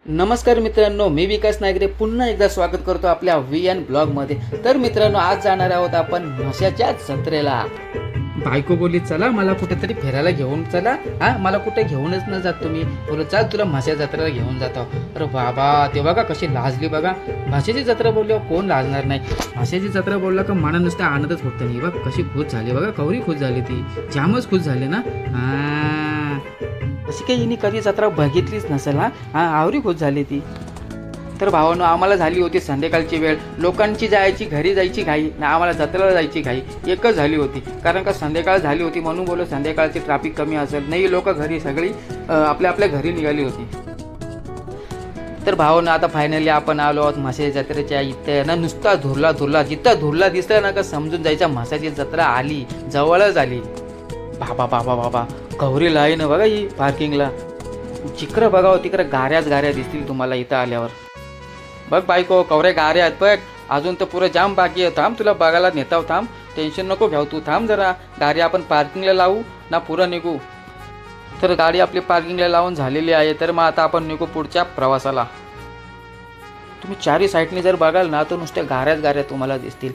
नमस्कार मित्रांनो, मी विकास नागरे पुन्हा एकदा स्वागत करतो आपल्या VN ब्लॉगमध्ये. तर मित्रांनो, आज जाणार आहोत आपण म्हशाच्या जत्रेला. बायको बोलली चला मला कुठेतरी फिरायला घेऊन चला. मला कुठे घेऊनच न जात तुम्ही. बोल चाल तुला म्हशा जत्रेला घेऊन जातो. अरे बाबा, ते बघा कशी लाजली बघा. म्हशाची जत्रा बोलल्यावर कोण लाजणार नाही. म्हशाची जत्रा बोलला का मना नुसतं आनंदच होत नाही. बघा कशी खुश झाली बघा, कवरी खुश झाली, ती जामच खुश झाली ना. अशी काही हिने कधी जत्रा बघितलीच नसेल. आवरी खुश झाली ती. तर भावांनो, आम्हाला झाली होती संध्याकाळची वेळ. लोकांची घरी जायची घाई ना, आम्हाला जत्रेला जायची घाई एकच झाली होती. कारण का संध्याकाळ झाली होती म्हणून बोललो संध्याकाळची ट्रॅफिक कमी असेल. नाही, लोक घरी सगळी आपल्या आपल्या घरी निघाली होती. तर भावांनो, आता फायनली आपण आलो आहोत म्हशाच्या जत्रेच्या इथे ना. नुसता धुरला जिथं धुरला दिसला ना का समजून जायच्या म्हशाची जत्रा आली, जवळच आली. बाबा बाबा बाबा, गौरी लाईन बघा ही पार्किंगला. चित्र बघावं, तिकडे गाऱ्याच दिसतील तुम्हाला इथं आल्यावर. बघ बायको, कवरे गारे आहेत बघ. अजून तर पुरं जाम बाकी आहे. थांब, तुला बघायला नेताव. थांब, टेन्शन नको घ्याव तू. थांब जरा, गाडी आपण पार्किंगला लावू ना पुरं निघू. तर गाडी आपली पार्किंगला लावून झालेली आहे. तर मग आता आपण निघू पुढच्या प्रवासाला. तुम्ही चारी साईडने जर बघाल ना तर नुसत्या गाऱ्या तुम्हाला दिसतील.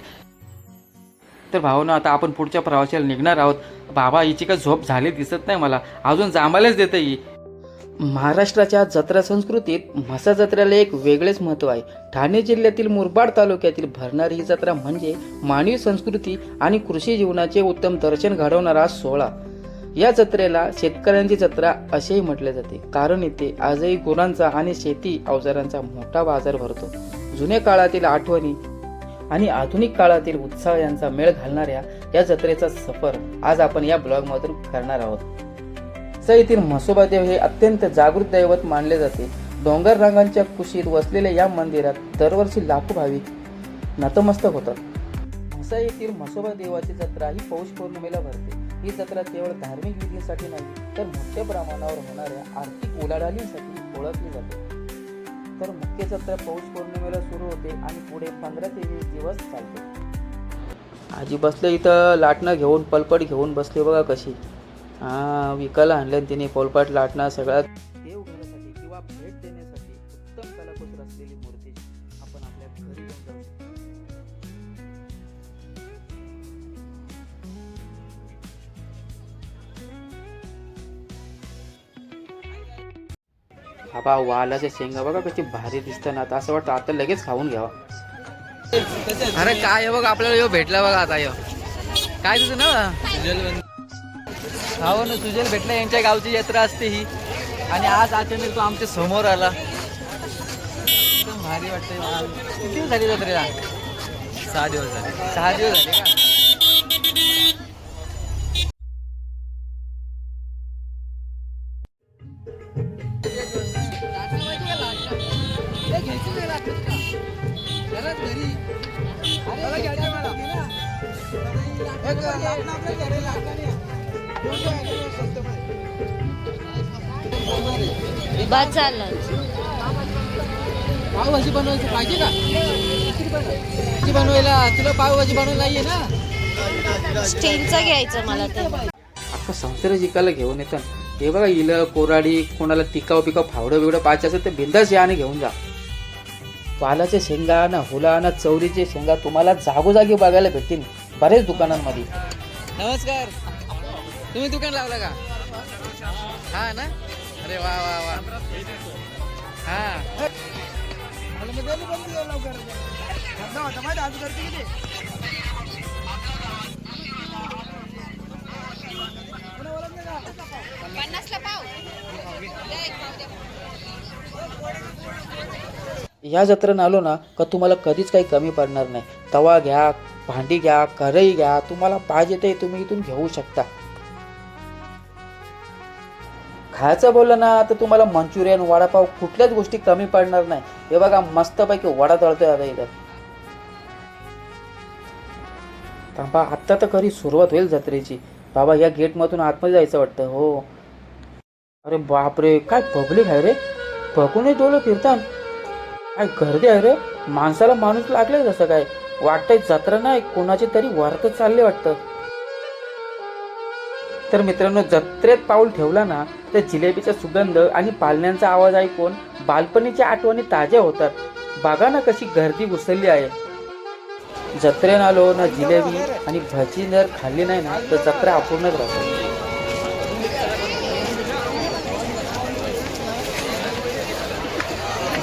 तर भावना, आता आपण पुढच्या प्रवासाला निघणार आहोत. बाबा, हिची का झोप झाली दिसत नाही मला. अजून जांभायलाच देते ही. महाराष्ट्राच्या जत्रा संस्कृतीत म्हसा जत्रेला एक वेगळेच महत्त्व आहे. ठाणे जिल्ह्यातील मुरबाड तालुक्यातील भरणारी ही जत्रा म्हणजे मानवी संस्कृती आणि कृषी जीवनाचे उत्तम दर्शन घडवणारा सोहळा. या जत्रेला शेतकऱ्यांची जत्रा असेही म्हटले जाते, कारण इथे आजही गुरांचा आणि शेती अवजारांचा मोठा बाजार भरतो. जुन्या काळातील आठवणी आणि आधुनिक काळातील उत्साह यांचा मेळ घालणाऱ्या या जत्रेचा सफर आज आपण या ब्लॉगमधून करणार आहोत. येथील म्हसोबादेव हे अत्यंत जागृत दैवत मानले जाते. डोंगर रांगांच्या कुशीत वसलेल्या या मंदिरात दरवर्षी लाखो भाविक नतमस्तक होतात. म्हसा येथील म्हसोबा देवाची जत्रा ही पौष पौर्णिमेला भरते. ही जत्रा केवळ धार्मिक विधीसाठी नाही तर मोठ्या प्रमाणावर होणाऱ्या आर्थिक उलाढालीसाठी ओळखली जाते. तर मुख्य जत्रा पौष पौर्णिमेला सुरू होते आणि पुढे 15 ते 20 दिवस चालते. आजी बसले इथं लाटणं घेऊन, पलपट घेऊन बसले बघा कशी. विकायला आणले तिने पोलपाट लाटणं. सगळ्यात देवघरासाठी किंवा भेट देण्यासाठी उत्तम कलाकुसर असलेली मूर्ती आपण आपल्या घरी घेऊन जाऊ शकतो. बाबा, वालाच्या शेंगा बघा कशी भारी दिसतात ना. आता असं वाटतं आता लगेच खाऊन घ्यावा. अरे काय बघ, आपल्याला भेटला बघा आता. काय तुझं ना? हो ना, सुजल भेटला. यांच्या गावची यात्रा असते ही. आणि आज अचानक तो आमच्या समोर आला. भारी वाटतंय. किती दिवस झाली जत्रेला? 6 दिवस झाले. 6 दिवस झाले का? पावभाजी बनवायची पाहिजे का? भाजी बनवायला तुला पावभाजी बनवायला ये ना. स्टीलचं घ्यायचं मला तर. अख्खा संसार जिकायला घेऊन येतं. हे बघा, इलं कोराडी, कोणाला तिकाव फावडं बिवडं पाहिजे असेल तर बिंदास या आणि घेऊन जा. वालाचे शेंगा ना, हुला ना, चवरीचे शेंगा तुम्हाला जागोजागी बघायला भेटतील बरेच दुकानांमध्ये. नमस्कार, तुम्ही दुकान लावला का? हा ना. अरे वा वा वा. हा, या जत्रेनं आलो ना का तुम्हाला कधीच काही कमी पडणार नाही. तवा घ्या, भांडी घ्या, कढई घ्या, तुम्हाला पाहिजे ते तुम्ही इथून घेऊ शकता. खायचं बोललं ना तर तुम्हाला मंचुरियन, वडापाव कुठल्याच गोष्टी कमी पडणार नाही. हे बघा, मस्तपैकी वडा तळतोय आता इथं. थांबा, आत्ता तर खरी सुरुवात होईल जत्रेची. बाबा, या गेटमधून आतमध्ये जायचं वाटतं. हो. अरे बापरे, काय पब्लिक आहे रे. बघूनच डोळे फिरतात. काय गर्दी आहे रे. माणसाला माणूस लागले जसं काय वाटतंय. जत्रा नाही, कोणाची तरी वारकत चालले वाटतं. तर मित्रांनो, जत्रेत पाऊल ठेवला ना त्या जिलेबीचा सुगंध आणि पाळण्यांचा आवाज ऐकून बालपणीच्या आठवणी ताज्या होतात. बघा ना कशी गर्दी घुसली आहे. जत्रेन आलो ना जिलेबी आणि भजी जर खाल्ली नाही ना तर जत्रा अपूर्णच राहते.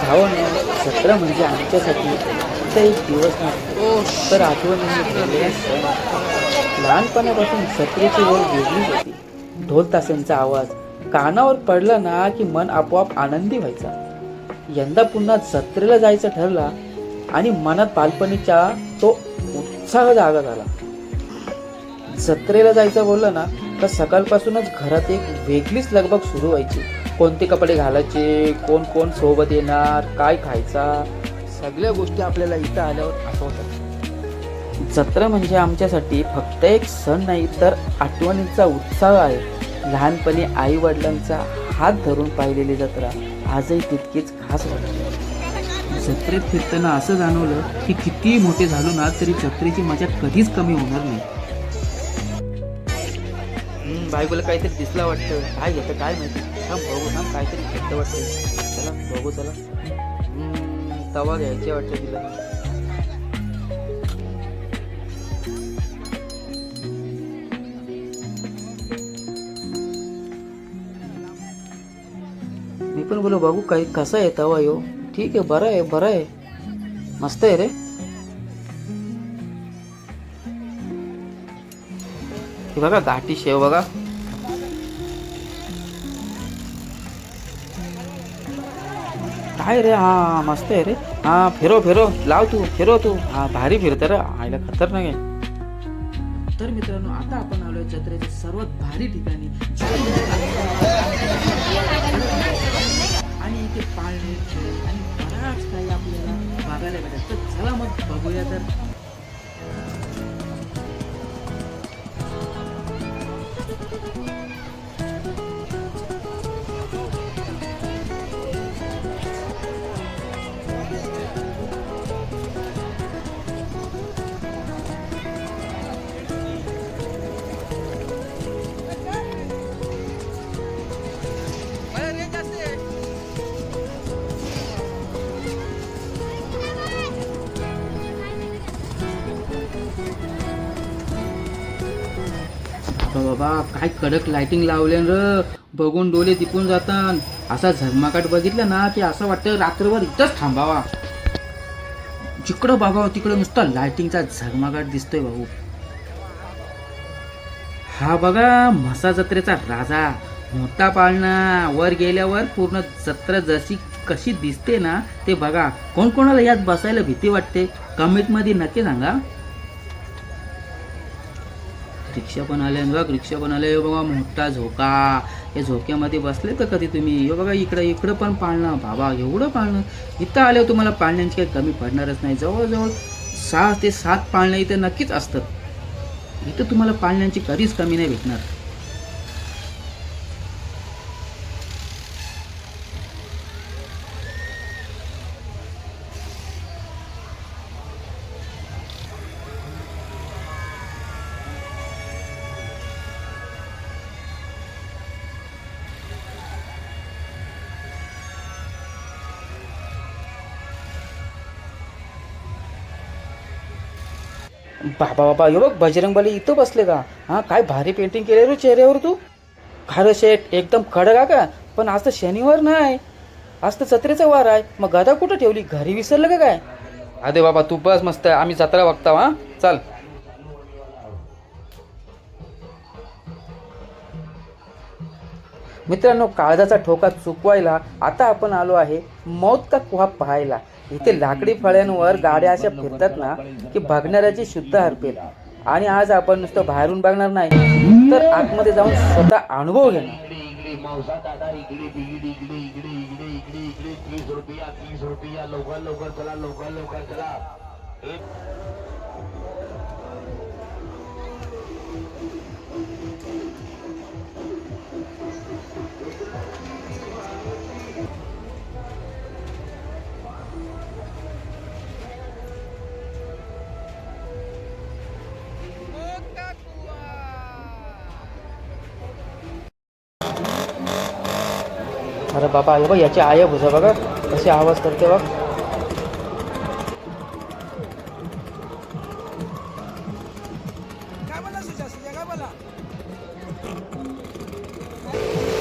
भावानं जत्रा म्हणजे आमच्यासाठी फक्त एक दिवस नसतो तर आठवणीने भरलेला सण. लहानपणापासून जत्रेची वेळ वेगळीच होती. ढोल ताशांचा आवाज कानावर पडला ना की मन आपोआप आनंदी व्हायचा. यंदा पुन्हा जत्रेला जायचं ठरला आणि मनात बालपणीचा तो उत्साह जागा झाला. जत्रेला जायचं बोललं ना तर सकाळपासूनच घरात एक वेगळीच लगबग सुरू व्हायची. कोणते कपडे घालायचे, कोण कोण सोबत येणार, काय खायचा, सगळ्या गोष्टी आपल्याला इथं आल्यावर आठवतात. जत्रा म्हणजे आमच्यासाठी फक्त एक सण नाही तर आठवणींचा उत्साह आहे. लहानपणी आई वडिलांचा हात धरून पाहिलेली जत्रा आजही तितकीच खास वाटते. जत्रेत फिरताना असं जाणवलं की किती मोठे झालो ना तरी जत्रेची मजा कधीच कमी होणार नाही. बायकोला काहीतरी दिसला वाटतं. काय घेतं काय माहिती. बघू ना काहीतरी घेतं वाटतं. चला बघू चला. तवा घ्यायचे वाटतं तिला. मी पण बोलो बघू काही कसा आहे तवा यो. ठीक आहे, बरं आहे बरं आहे, मस्त आहे रे. बघा गाठी शेव बघा. काय रे, हा मस्त आहे रे. हा फिरो फिरो लाव तू, फिरो तू. हा भारी फिरतं रे, आईला खतरनाक आहे. तर मित्रांनो आता आपण आलोय जत्रेच्या सर्वात भारी ठिकाणी आणि इथे पाळणे खेळ आणि बराच काही आपल्याला बघायला भेटत. तर चला मग बघूया. तर बाबा काय कडक लाइटिंग लावले र, बघून डोळे दिपून जातात. असा झगमगाट बघितला ना की असं वाटतं रात्रभर इथंच थांबावा. जिकडं बघावं तिकडं नुसतं लाइटिंगचा झगमगाट दिसतोय भाऊ. हा बघा म्हसा जत्रेचा राजा, मोठा पाळणा. वर गेल्यावर पूर्ण जत्रा जशी कशी दिसते ना ते बघा. कोण कोणाला यात बसायला भीती वाटते कमेंट मध्ये नक्की सांगा. रिक्षा पण आले बघा, रिक्षा पण आले बघा. मोठा झोका, या झोक्यामध्ये बसले तर कधी तुम्ही. हे बघा इकडं पण पाळणं. बाबा एवढं पाळणं. इथं आल्यावर तुम्हाला पाळण्यांची काही कमी पडणारच नाही. जवळजवळ 6 ते 7 पाळणं इथं नक्कीच असतात. इथं तुम्हाला पाळण्यांची कधीच कमी नाही भेटणार. बाबा बाबा हे बघ बजरंगबली इथं बसले का. हा काय भारी पेंटिंग केले रे चेहऱ्यावर तू. खरं शेट एकदम खडक का. पण आज तर शनिवार नाही, आज तर जत्रेचा वार आहे. मग गदा कुठं ठेवली, घरी विसरलं का काय. अरे बाबा तू बस मस्त, आम्ही जत्रा बघता. हा चल. मित्रांनो काळजाचा ठोका चुकवायला आता आपण आलो आहे मौत का कुहा पाहायला. इथे लाकडी फळ्यांवर गाड्या अशा फिरतात ना की बघणाऱ्याची शुद्ध हरपेल. आणि आज आपण नुसतं बाहेरून बघणार नाही तर आतमध्ये जाऊन स्वतः अनुभव घेणार. अरे बाबा हे बघ याची आया भुजा बघा कशी आवाज करते बघ.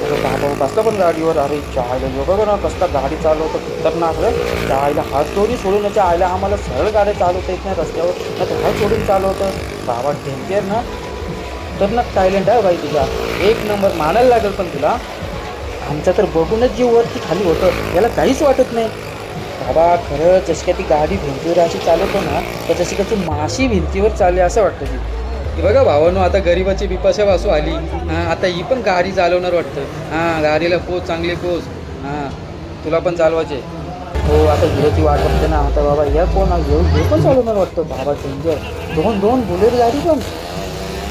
अरे बाबा बसला पण गाडीवर. अरे चायला यो बघा ना कसला गाडी चालवतो खतरनाक रे. त्या आईला हात चोरी सोडून याच्या आईला आम्हाला सरळ गाड्या चालवता येत नाही रस्त्यावर ना तर हात सोडून चालवतं. बाबा डेंजर ना. खतरनाक टायलेंट आहे बाई तुझा. एक नंबर मानायला लागेल पण तुला. आमचा तर बघूनच जीव वरती खाली होतं याला काहीच वाटत नाही. बाबा खरं जशी काय ती गाडी भिंतीवर अशी चालवतो ना तर जशी काय ती माशी भिंतीवर चालली असं वाटतं ती. हे बघा भावानो आता गरिबाची बिपाशा वासू आली. हां आता ही पण गाडी चालवणार वाटतं. हां गाडीला पोच चांगली पोच. हां तुला पण चालवायचे. हो आता हिरोची वाट बघते ना आता. बाबा या कोण हे पण चालवणार वाटतं. बाबा डेंजर. दोन दोन बुलेट गाडी पण.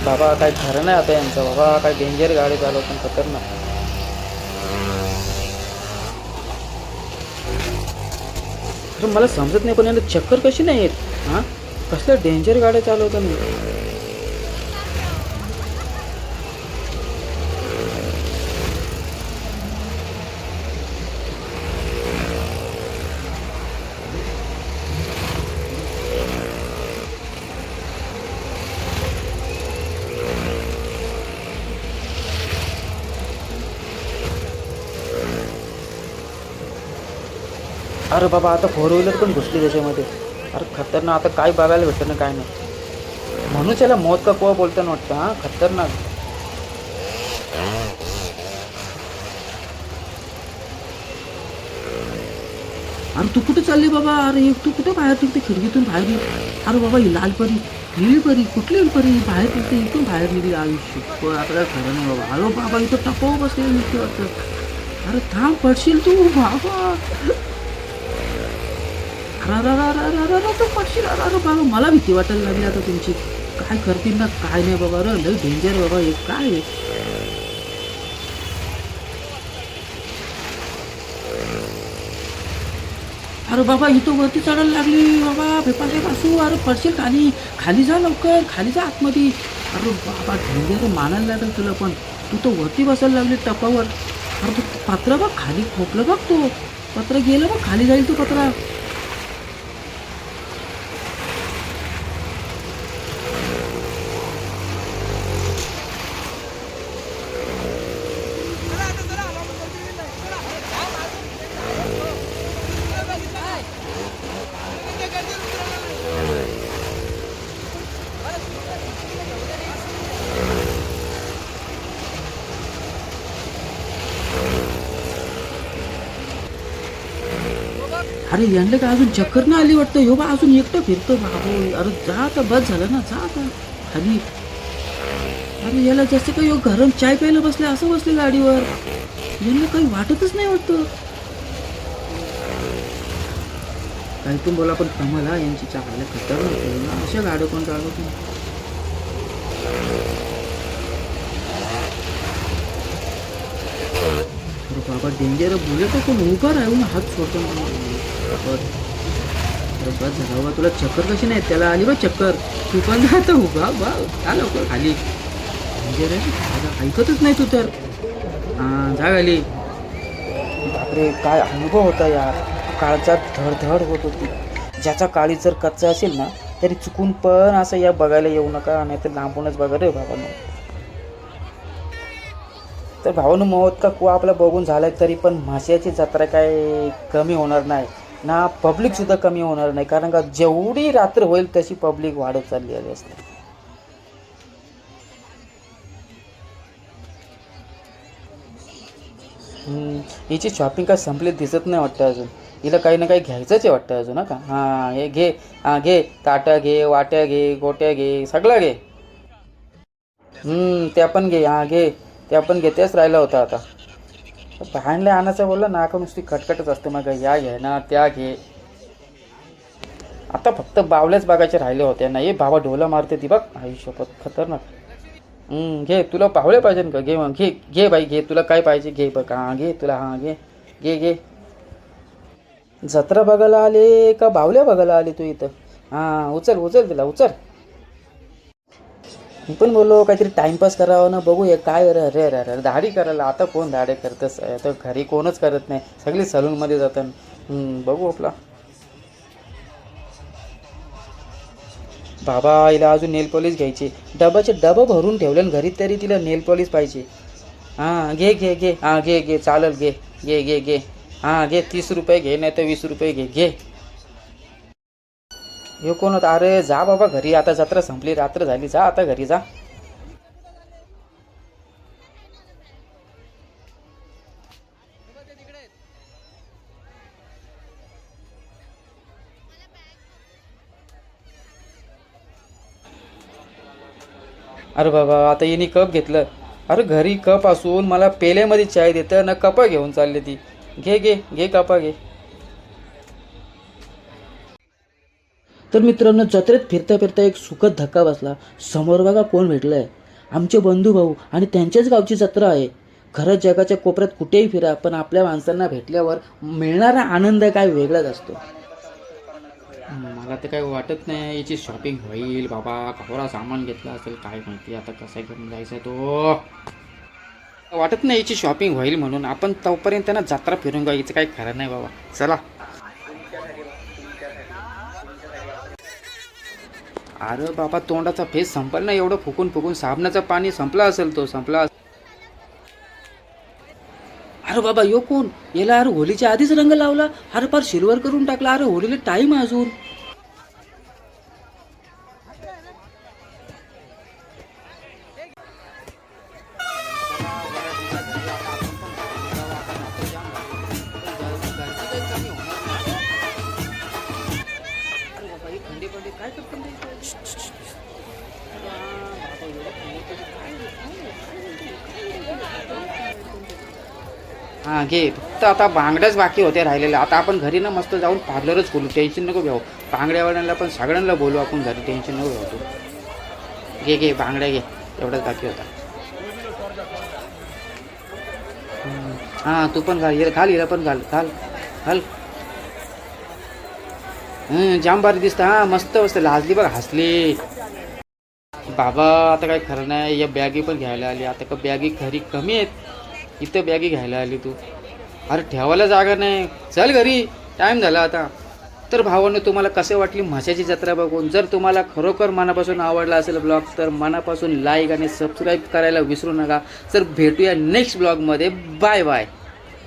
बाबा काय खरं नाही आता यांचं. बाबा काय डेंजर गाडी चालवतात खतरनाक. तर मला समजत नाही पण यांना चक्कर कशी नाही येत. हां कसल्या डेंजर गाड्या चालवतात मी. अरे बाबा आता फोर व्हीलर पण घुसली त्याच्यामध्ये. अरे खतरनाक आता काय बघायला भेटतं ना काय नाही. म्हणून त्याला मौत का कुवा बोलताना वाटतं. हां खतरनाक. अरे तू कुठे चालली बाबा. अरे तू कुठे बाहेर निघते खिडकीतून बाहेर निघ. अरे बाबा ही लाल परी निळी परी कुठली परी बाहेर निघते इथून बाहेर निघली. आयुष्य आता काय खरं नाही बाबा. अरे बाबा इथं टपाव बसलेलं निघते वाटतं. अरे थांब पडशील तू बाबा. अरे तू पडशील. अरे बाबा मला भीती वाटायला लागली आता तुमची. काय करतील ना काय नाही बाबा. अरे लई डेंजर बाबा हे काय आहे. अरे बाबा इथं वरती चढायला लागली बाबा बेपाशे पासू. अरे पडशील खाली. खाली जा लवकर खाली जा आतमध्ये. अरे बाबा डेंजर मानायला लागेल तुला पण. तू तर वरती बसायला लागली टपावर. अरे तू पत्रा बघ खाली खोकलं बघ तो. पत्र गेलं बघ खाली जाईल तो पत्रा. अरे यांना का अजून चक्कर ना आली वाटतं. हो बा अजून एकटं फिरतो बाबू. अरे जा आता बस झालं ना जा आता खाली. अरे याला जसं काही गरम चाय प्यायला बसले असं बसले गाडीवर. यांना काही वाटतच नाही वाटतं. काही पण बोला पण कमाला यांची चाकायला खतरनाक ना. अशा गाड्या कोण चालवत नाही. अरे बाबा डेंजर बुलेट कोण उभा राहून हात सोडतो. अरे बस झाला बाबा तुला चक्कर कशी नाही त्याला आली बा चक्कर. तू पण जात उभा बा का लवकर खाली. डेंजर आहे ऐकतच नाही तू तर. हां जा खाली. बापरे काय अनुभव होता यार. काळजात धडधड होत होती. ज्याचा काळी जर कच्चा असेल ना तरी चुकून पण असं या बघायला येऊ नका नाही तर लांबूनच बघा रे बाबांनो. तर भावानं मौत का कुवा आपला बघून झालाय तरी पण माश्याची जत्रा काय कमी होणार नाही ना. पब्लिकसुद्धा कमी होणार नाही कारण का जेवढी रात्र होईल तशी पब्लिक वाढत चालली आहे असते. हिची शॉपिंग काय संपली दिसत नाही वाटतं अजून. हिला काही ना काही घ्यायचंच आहे वाटतं अजून. का हां हे घे. हां घे ताट्या घे वाट्या घे गोट्या घे सगळं घे. त्या पण घे. हां घे त्या पण घे. तेच राहिलं होतं आता. भांडले आणायचं बोललं ना का नुसती खटखटच असते. मग या घे ना त्या घे. आता फक्त बावल्याच बघायचे राहिले होते ना. हे भावा ढोला मारते ती बघ. आयुष्यपत खतरनाक. घे तुला पावले पाहिजे का घे मग घे घे बाई घे. तुला काय पाहिजे घे बघ. हां घे तुला. हां घे घे घे. जत्रा बघायला आले का बावल्या बघायला आले तू इथं. हां उचल उचल तिला उचल. मी पण बोललो काहीतरी टाईमपास करावं ना, बघूया काय. अरे अरे अरे अरे दाढी करायला आता कोण दाढी करतंस, आता घरी कोणच करत नाही, सगळी सलूनमध्ये जातात. बघू आपला. बाबा हिला अजून नेल पॉलिश घ्यायची, डबाचे डबं भरून ठेवलं घरी, तरी तिला नेल पॉलिश पाहिजे. हां घे घे घे, हां घे घे चालेल, घे घे घे घे. हां घे, 30 रुपये घे, नाही तर 20 रुपये घे घे. हे कोण होता? अरे जा बाबा घरी, आता जत्रा संपली, रात्र झाली, जा आता घरी जा. अरे बाबा आता हिने कप घेतलं. अरे घरी कप असून मला पेल्यामध्ये चाय देतं ना, कपा घेऊन चालली ती. घे घे घे कपा घे. तर मित्रांनो, जत्रेत फिरता फिरता एक सुखद धक्का बसला. समोर बघा कोण भेटलंय, आमचे बंधू भाऊ, आणि त्यांच्याच गावची जत्रा आहे. खरंच जगाच्या कोपऱ्यात कुठेही फिरा, पण आपल्या माणसांना भेटल्यावर मिळणारा आनंद काय वेगळाच असतो. मला तर काही वाटत नाही याची शॉपिंग होईल बाबा. कपडा सामान घेतला असेल काय माहिती, आता कसा घेऊन जायचा तो. वाटत नाही याची शॉपिंग होईल म्हणून. आपण तोपर्यंत त्यांना जत्रा फिरून यायचं काही खरं नाही बाबा. चला. अरे बाबा तोंडाचा फेस संपला ना, एवढं फुकून फुकून साबणाचं पाणी संपला असेल, तो संपला. अरे बाबा यो कोण? याला अरे होलीच्या आधीच रंग लावला, अरे फार सिल्वर करून टाकला. अरे होलीला टाईम आहे अजून. हां घे, फक्त आता बांगड्याच बाकी होते राहिलेल्या. आता आपण घरी ना मस्त जाऊन पार्लरच खोलू, टेन्शन नको घेऊ. बांगड्यावाल्यांना पण सगळ्यांना बोलू आपण घरी, टेन्शन नको घेऊ तू. घे घे बांगड्या घे, एवढंच बाकी होता. हां तू पण घाल, घाल हिला पण घाल घाल घाल. जाम भारी दिसतं. हां मस्त मस्त लाजली बघ, हसली. बाबा आता काय खरं नाही, या बॅगी पण घ्यायला आली. आता का बॅगी घरी कमी आहेत, इथं बॅगी घ्यायला आली तू. अरे ठेवायला जागा नाही, चल घरी, टाईम झाला आता. तर भावांनो, तुम्हाला कसे वाटली मशाची जत्रा बघून? जर तुम्हाला खरोखर मनापासून आवडला असेल ब्लॉग, तर मनापासून लाईक आणि सबस्क्राईब करायला विसरू नका. तर भेटूया नेक्स्ट ब्लॉगमध्ये. Bye bye.